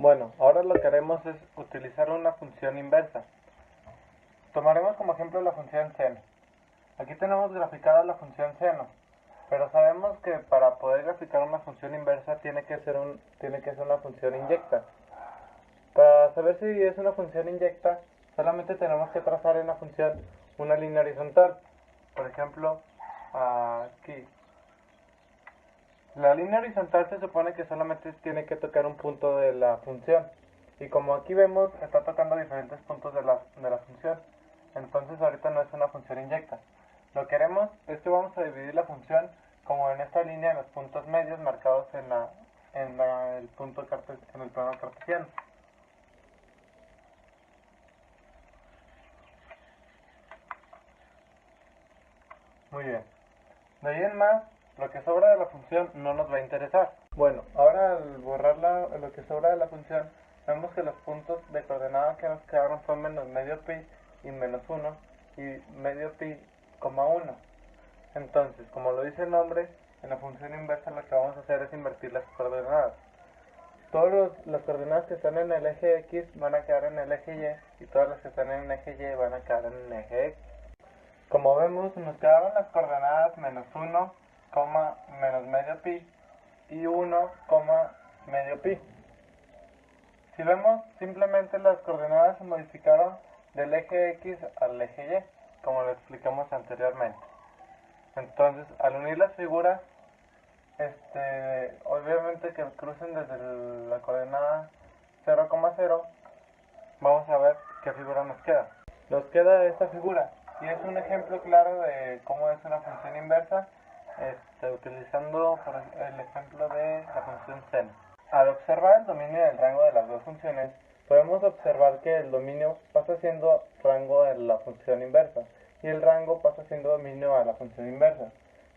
Bueno, ahora lo que haremos es utilizar una función inversa. Tomaremos como ejemplo la función seno. Aquí tenemos graficada la función seno, pero sabemos que para poder graficar una función inversa tiene que ser una función inyecta. Para saber si es una función inyecta, solamente tenemos que trazar en la función una línea horizontal. Por ejemplo, aquí. La línea horizontal se supone que solamente tiene que tocar un punto de la función. Y como aquí vemos, está tocando diferentes puntos de la función. Entonces ahorita no es una función inyecta. Lo que haremos es que vamos a dividir la función como en esta línea en los puntos medios marcados en el plano cartesiano. Muy bien. De ahí en más, lo que sobra de la función no nos va a interesar. Bueno, ahora al borrar lo que sobra de la función, vemos que los puntos de coordenada que nos quedaron son menos medio pi y menos 1 y medio pi, 1. Entonces, como lo dice el nombre, en la función inversa lo que vamos a hacer es invertir las coordenadas. Todas las coordenadas que están en el eje X van a quedar en el eje Y y todas las que están en el eje Y van a quedar en el eje X. Como vemos, nos quedaron las coordenadas menos 1, menos medio pi y 1, medio pi. Si vemos, simplemente las coordenadas se modificaron del eje X al eje Y, como lo explicamos anteriormente. Entonces, al unir las figuras, obviamente que crucen desde la coordenada 0,0, vamos a ver qué figura nos queda. Nos queda esta figura, y es un ejemplo claro de cómo es una función inversa, utilizando el ejemplo de la función seno. Al observar el dominio del rango de las dos funciones, podemos observar que el dominio pasa siendo rango de la función inversa, y el rango pasa siendo dominio a la función inversa.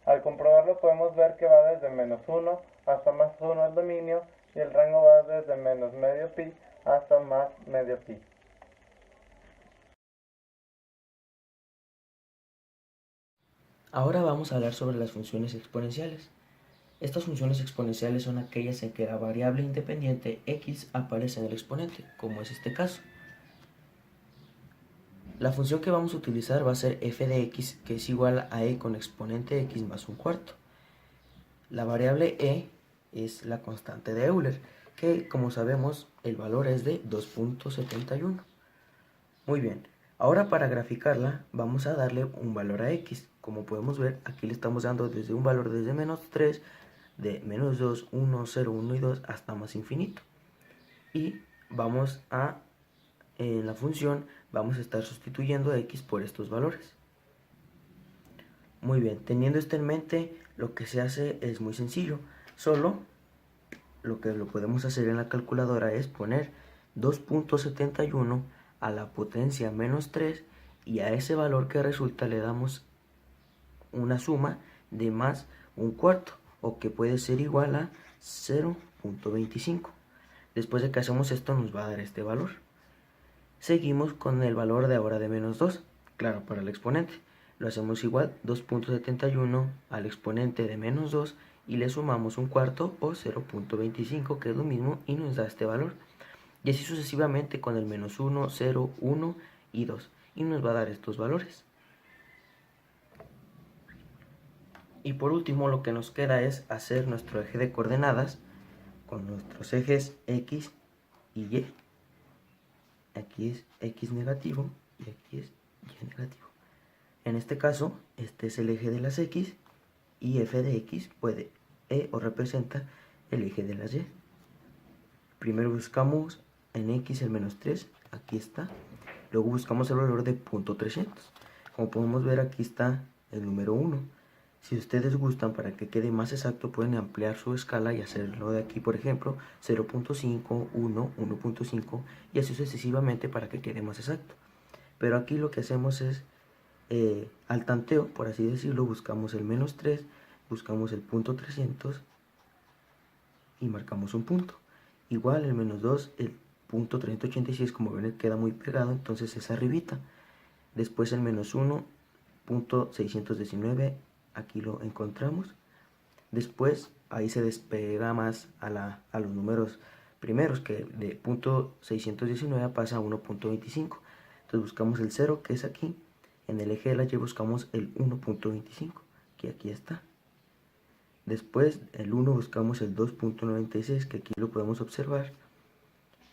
Al comprobarlo podemos ver que va desde menos 1 hasta más 1 el dominio, y el rango va desde menos medio pi hasta más medio pi. Ahora vamos a hablar sobre las funciones exponenciales. Estas funciones exponenciales son aquellas en que la variable independiente x aparece en el exponente, como es este caso. La función que vamos a utilizar va a ser f de x, que es igual a e con exponente x más un cuarto. La variable e es la constante de Euler, que como sabemos el valor es de 2.71. Muy bien, ahora para graficarla vamos a darle un valor a x. Como podemos ver, aquí le estamos dando desde un valor desde menos 3, de menos 2, 1, 0, 1 y 2 hasta más infinito. Y en la función vamos a estar sustituyendo a x por estos valores. Muy bien, teniendo esto en mente, lo que se hace es muy sencillo. Solo lo que lo podemos hacer en la calculadora es poner 2.71 a la potencia menos 3 y a ese valor que resulta le damos una suma de más un cuarto, o que puede ser igual a 0.25. Después de que hacemos esto nos va a dar este valor. Seguimos con el valor de ahora de menos 2, claro, para el exponente. Lo hacemos igual, 2.71 al exponente de menos 2 y le sumamos un cuarto o 0.25, que es lo mismo, y nos da este valor. Y así sucesivamente con el menos 1, 0, 1 y 2. Y nos va a dar estos valores. Y por último lo que nos queda es hacer nuestro eje de coordenadas con nuestros ejes x y y. Aquí es x negativo y aquí es y negativo. En este caso, este es el eje de las x y f de x puede o representa el eje de las y. Primero buscamos en x el menos 3, aquí está. Luego buscamos el valor de 0.300. Como podemos ver, aquí está el número 1. Si ustedes gustan, para que quede más exacto, pueden ampliar su escala y hacerlo de aquí, por ejemplo, 0.5, 1, 1.5 y así sucesivamente para que quede más exacto. Pero aquí lo que hacemos es, al tanteo, por así decirlo, buscamos el menos 3, buscamos el punto 300 y marcamos un punto. Igual el menos 2, el punto 386, como ven, queda muy pegado, entonces es arribita. Después el menos 1, punto 619, aquí lo encontramos. Después ahí se despega más a los números primeros, que de .619 pasa a 1.25. Entonces buscamos el 0, que es aquí. En el eje de la Y buscamos el 1.25, que aquí está. Después el 1 buscamos el 2.96, que aquí lo podemos observar.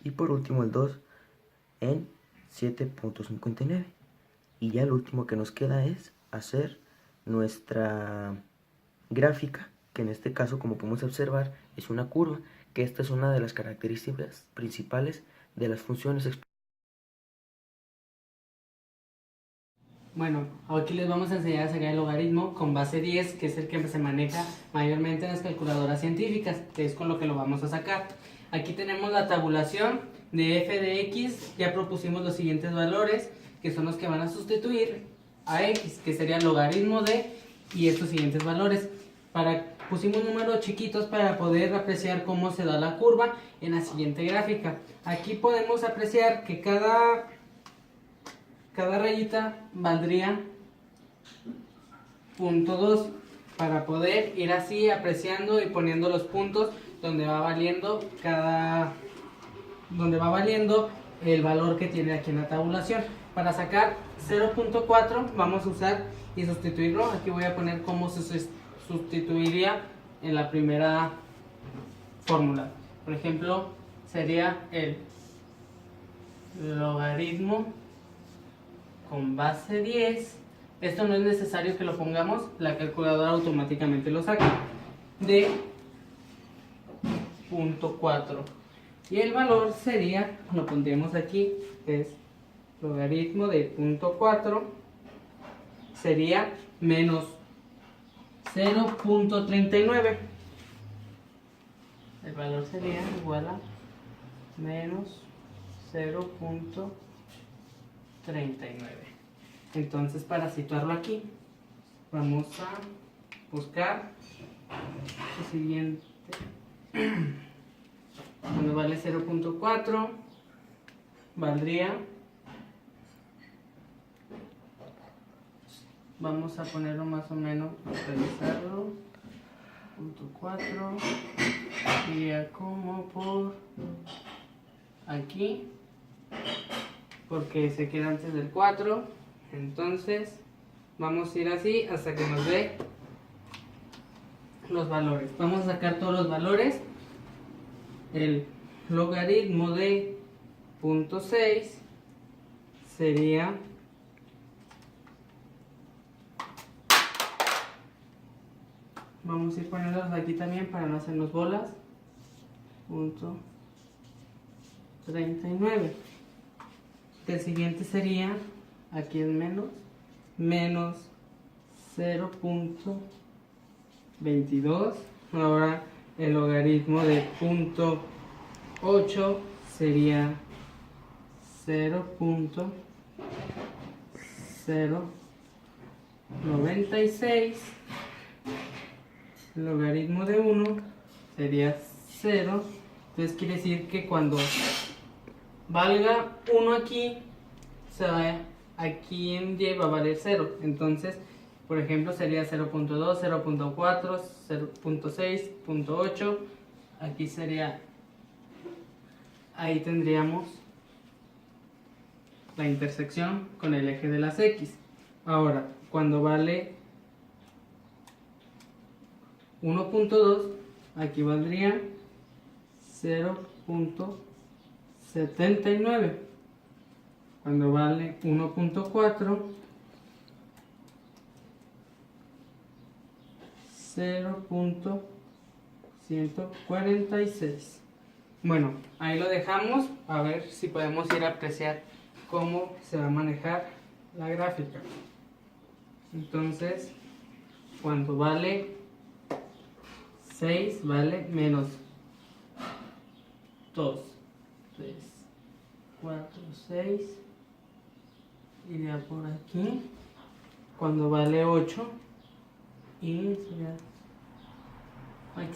Y por último el 2 en 7.59. Y ya lo último que nos queda es hacer nuestra gráfica, que en este caso, como podemos observar, es una curva, que esta es una de las características principales de las funciones. Bueno, aquí les vamos a enseñar a sacar el logaritmo con base 10, que es el que se maneja mayormente en las calculadoras científicas, que es con lo que lo vamos a sacar. Aquí tenemos la tabulación de f de x, ya propusimos los siguientes valores, que son los que van a sustituir a x, que sería el logaritmo de, y estos siguientes valores. Pusimos números chiquitos para poder apreciar cómo se da la curva en la siguiente gráfica. Aquí podemos apreciar que cada rayita valdría 0.2 para poder ir así apreciando y poniendo los puntos donde va valiendo el valor que tiene aquí en la tabulación. Para sacar 0.4 vamos a usar y sustituirlo. Aquí voy a poner cómo se sustituiría en la primera fórmula. Por ejemplo, sería el logaritmo con base 10. Esto no es necesario que lo pongamos, la calculadora automáticamente lo saca, de 0.4. Y el valor sería, lo pondremos aquí, es logaritmo de 0.4 sería menos 0.39. El valor sería igual a menos 0.39. Entonces, para situarlo aquí, vamos a buscar lo siguiente. Cuando vale 0.4 valdría, vamos a ponerlo más o menos, revisarlo, 0.4 iría como por aquí, porque se queda antes del 4. Entonces vamos a ir así hasta que nos dé los valores. Vamos a sacar todos los valores. El logaritmo de 0.6 sería vamos a ir poniéndolos aquí también para no hacernos bolas. 0.39. El siguiente sería, aquí es menos 0.22. Ahora el logaritmo de 0.8 sería 0.096. El logaritmo de 1 sería 0. Entonces quiere decir que cuando valga 1 aquí, aquí en Y va a valer 0. Entonces, por ejemplo, sería 0.2, 0.4, 0.6, 0.8. Aquí sería, ahí tendríamos la intersección con el eje de las X. Ahora, cuando vale 1.2, aquí valdría 0.79. Cuando vale 1.4, 0.146. Bueno, ahí lo dejamos, a ver si podemos ir a apreciar cómo se va a manejar la gráfica. Entonces, cuando vale 6, vale menos 2, 3, 4, 6, iría por aquí. Cuando vale 8, y sería,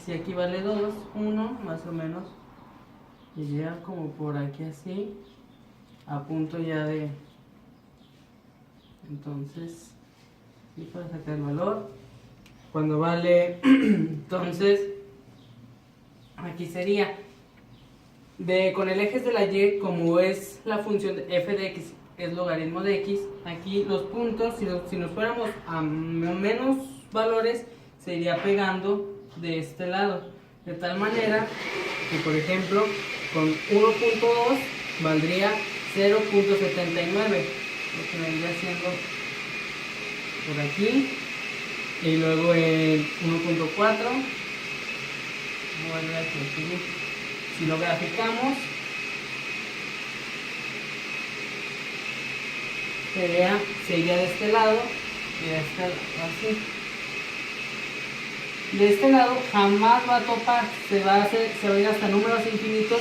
si aquí vale 2, 1, más o menos, iría como por aquí así, a punto ya de, entonces, y para sacar el valor, cuando vale, entonces, aquí sería Con el eje de la y, como es la función de f de x, es logaritmo de x, aquí los puntos, si nos fuéramos a menos valores, se iría pegando de este lado. De tal manera que, por ejemplo, con 1.2 valdría 0.79, lo que vendría siendo por aquí. Y luego en 1.4 vuelve aquí. Si lo graficamos, sería de este lado y de este lado, así. De este lado jamás va a topar, se va a ir hasta números infinitos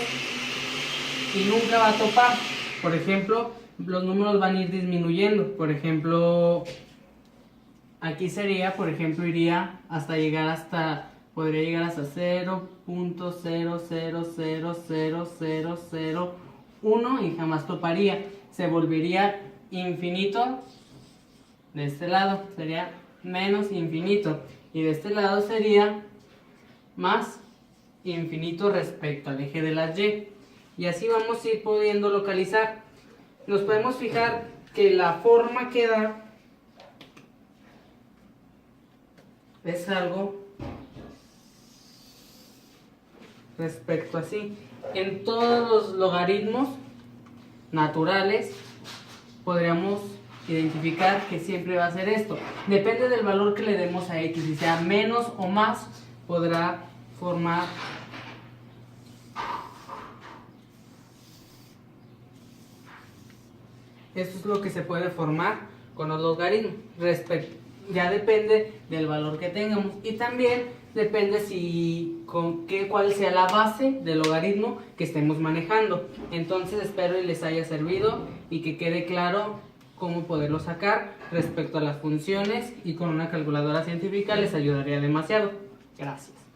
y nunca va a topar. Por ejemplo, los números van a ir disminuyendo. Por ejemplo, aquí sería, por ejemplo, podría llegar hasta 0.0000001 y jamás toparía. Se volvería infinito de este lado, sería menos infinito. Y de este lado sería más infinito respecto al eje de la y. Y así vamos a ir pudiendo localizar. Nos podemos fijar que la forma que da es algo respecto así. En todos los logaritmos naturales podríamos identificar que siempre va a ser esto. Depende del valor que le demos a x, si sea menos o más, podrá formar esto. Es lo que se puede formar con los logaritmos. Ya depende del valor que tengamos y también depende cuál sea la base del logaritmo que estemos manejando. Entonces espero y les haya servido y que quede claro cómo poderlo sacar respecto a las funciones, y con una calculadora científica les ayudaría demasiado. Gracias.